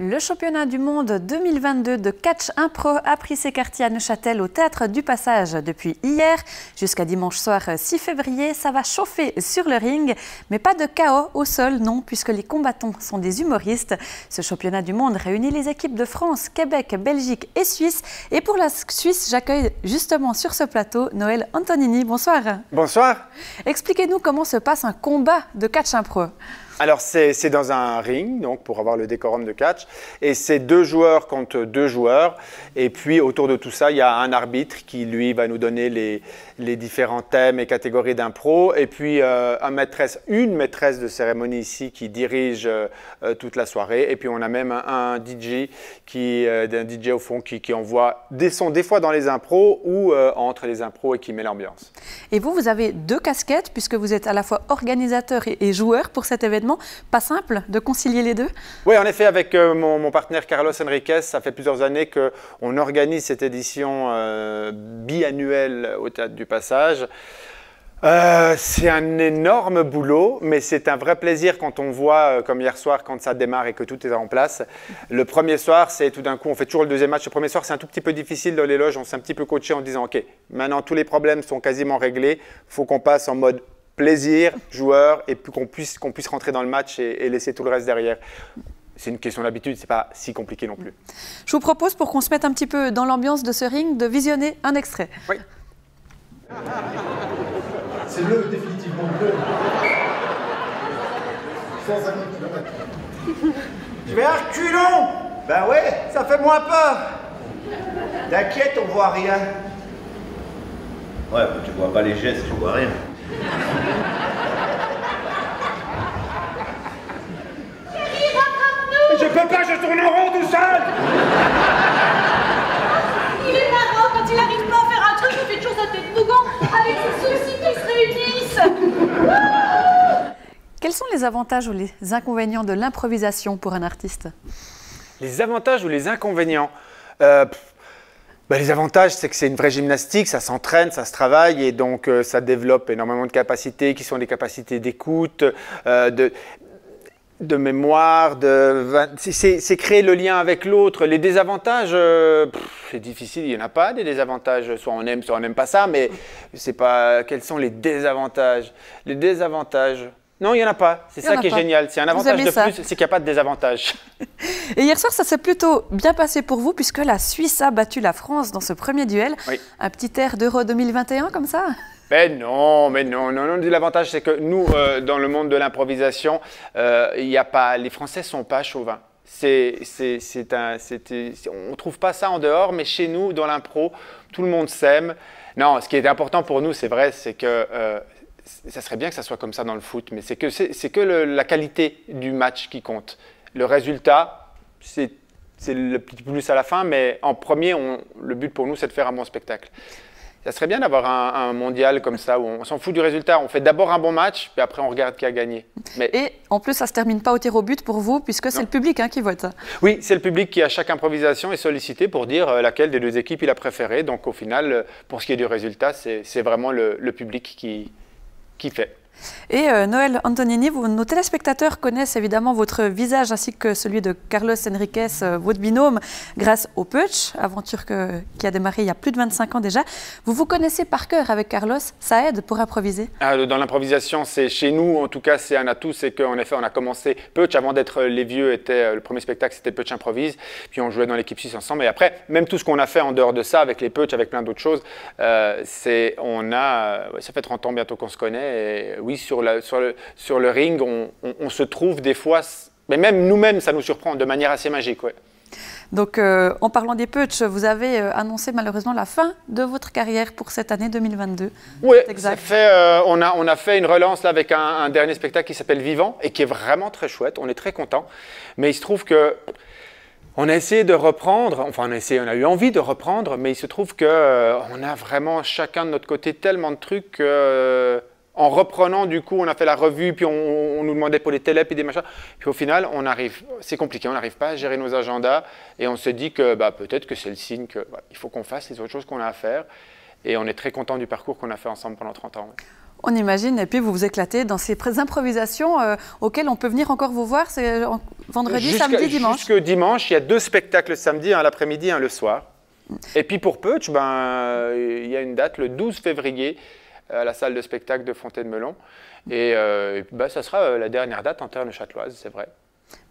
Le championnat du monde 2022 de catch impro a pris ses quartiers à Neuchâtel au Théâtre du Passage depuis hier. Jusqu'à dimanche soir 6 février, ça va chauffer sur le ring. Mais pas de chaos au sol, non, puisque les combattants sont des humoristes. Ce championnat du monde réunit les équipes de France, Québec, Belgique et Suisse. Et pour la Suisse, j'accueille justement sur ce plateau Noël Antonini. Bonsoir. Bonsoir. Expliquez-nous comment se passe un combat de catch impro. Alors c'est dans un ring, donc pour avoir le décorum de catch, et c'est 2 joueurs contre 2 joueurs, et puis autour de tout ça, il y a un arbitre qui lui va nous donner les différents thèmes et catégories d'impro, et puis une maîtresse de cérémonie ici qui dirige toute la soirée, et puis on a même un DJ, un DJ au fond qui envoie des sons des fois dans les impros ou entre les impros et qui met l'ambiance. Et vous avez 2 casquettes puisque vous êtes à la fois organisateur et joueur pour cet événement. Pas simple de concilier les deux? Oui, en effet, avec mon partenaire Carlos Enriquez, ça fait plusieurs années qu'on organise cette édition biannuelle au Théâtre du Passage. C'est un énorme boulot, mais c'est un vrai plaisir quand on voit, comme hier soir, quand ça démarre et que tout est en place. Le premier soir, c'est tout d'un coup, on fait toujours le deuxième match. Le premier soir, c'est un tout petit peu difficile dans les loges. On s'est un petit peu coaché en disant, OK, maintenant tous les problèmes sont quasiment réglés. Il faut qu'on passe en mode plaisir, joueur, et puis qu'on puisse rentrer dans le match et laisser tout le reste derrière. C'est une question d'habitude, c'est pas si compliqué non plus. Je vous propose, pour qu'on se mette un petit peu dans l'ambiance de ce ring, de visionner un extrait. Oui. C'est le définitivement le 150 km. Je vais à reculons. Ben ouais, ça fait moins peur. T'inquiète, on voit rien. Ouais, tu vois pas les gestes, tu vois rien. Je peux pas, je tourne en rond tout seul. Il est marrant quand il arrive pas à faire un truc, il fait toujours sa tête bougon avec ses soucis qui se réunissent. Quels sont les avantages ou les inconvénients de l'improvisation pour un artiste? Les avantages ou les inconvénients les avantages, c'est que c'est une vraie gymnastique, ça s'entraîne, ça se travaille et donc ça développe énormément de capacités qui sont des capacités d'écoute, de mémoire, c'est créer le lien avec l'autre. Les désavantages, c'est difficile, il n'y en a pas des désavantages, soit on n'aime pas ça, mais c'est pas quels sont les désavantages. Les désavantages, non, il n'y en a pas, c'est ça qui est génial, c'est un avantage de plus, c'est qu'il n'y a pas de désavantage. Et hier soir, ça s'est plutôt bien passé pour vous puisque la Suisse a battu la France dans ce premier duel. Oui. Un petit air d'Euro 2021 comme ça? Non. L'avantage, c'est que nous, dans le monde de l'improvisation, les Français ne sont pas chauvins. On ne trouve pas ça en dehors, mais chez nous, dans l'impro, tout le monde s'aime. Non, ce qui est important pour nous, c'est vrai, c'est que ça serait bien que ça soit comme ça dans le foot, mais c'est que la qualité du match qui compte. Le résultat, c'est le petit plus à la fin, mais en premier, le but pour nous, c'est de faire un bon spectacle. Ça serait bien d'avoir un mondial comme ça où on s'en fout du résultat. On fait d'abord un bon match, puis après on regarde qui a gagné. Et en plus, ça ne se termine pas au tir au but pour vous, puisque c'est le public qui vote. Oui, c'est le public qui, à chaque improvisation, est sollicité pour dire laquelle des 2 équipes il a préféré. Donc au final, pour ce qui est du résultat, c'est vraiment le public qui fait. Et Noël Antonini, nos téléspectateurs connaissent évidemment votre visage ainsi que celui de Carlos Enriquez, votre binôme, grâce au Putsch, aventure qui a démarré il y a plus de 25 ans déjà. Vous vous connaissez par cœur avec Carlos, ça aide pour improviser? Dans l'improvisation, c'est chez nous, en tout cas c'est un atout, c'est qu'en effet on a commencé Putsch avant d'être les vieux, le premier spectacle c'était Putsch Improvise, puis on jouait dans l'équipe 6 ensemble, et après même tout ce qu'on a fait en dehors de ça, avec les Putsch, avec plein d'autres choses, ça fait 30 ans bientôt qu'on se connaît, et oui, sur le ring, on se trouve des fois, mais même nous-mêmes, ça nous surprend de manière assez magique. Ouais. Donc, en parlant des Putsch, vous avez annoncé malheureusement la fin de votre carrière pour cette année 2022. Oui, on a fait une relance là, avec un dernier spectacle qui s'appelle Vivant et qui est vraiment très chouette, on est très contents. Mais il se trouve que on a essayé de reprendre, enfin on a eu envie de reprendre, mais il se trouve qu'on a vraiment chacun de notre côté tellement de trucs en reprenant, du coup, on a fait la revue, puis on nous demandait pour les télés, puis des machins. Puis au final, c'est compliqué, on n'arrive pas à gérer nos agendas. Et on se dit que peut-être que c'est le signe qu'il faut qu'on fasse les autres choses qu'on a à faire. Et on est très content du parcours qu'on a fait ensemble pendant 30 ans. On imagine, et puis vous vous éclatez dans ces improvisations auxquelles on peut venir encore vous voir. C'est vendredi, samedi, dimanche. Jusque dimanche, il y a 2 spectacles le samedi, un l'après-midi, un le soir. Et puis pour Peutsch, il y a une date le 12 février à la salle de spectacle de Fontaine-Melon. Et ça sera la dernière date en terre châteloise, c'est vrai.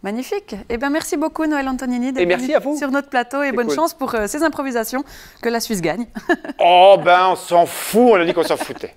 Magnifique. Eh bien, merci beaucoup Noël Antonini d'être merci à vous. sur notre plateau et bonne chance pour ces improvisations que la Suisse gagne. Oh ben, on s'en fout, on a dit qu'on s'en foutait.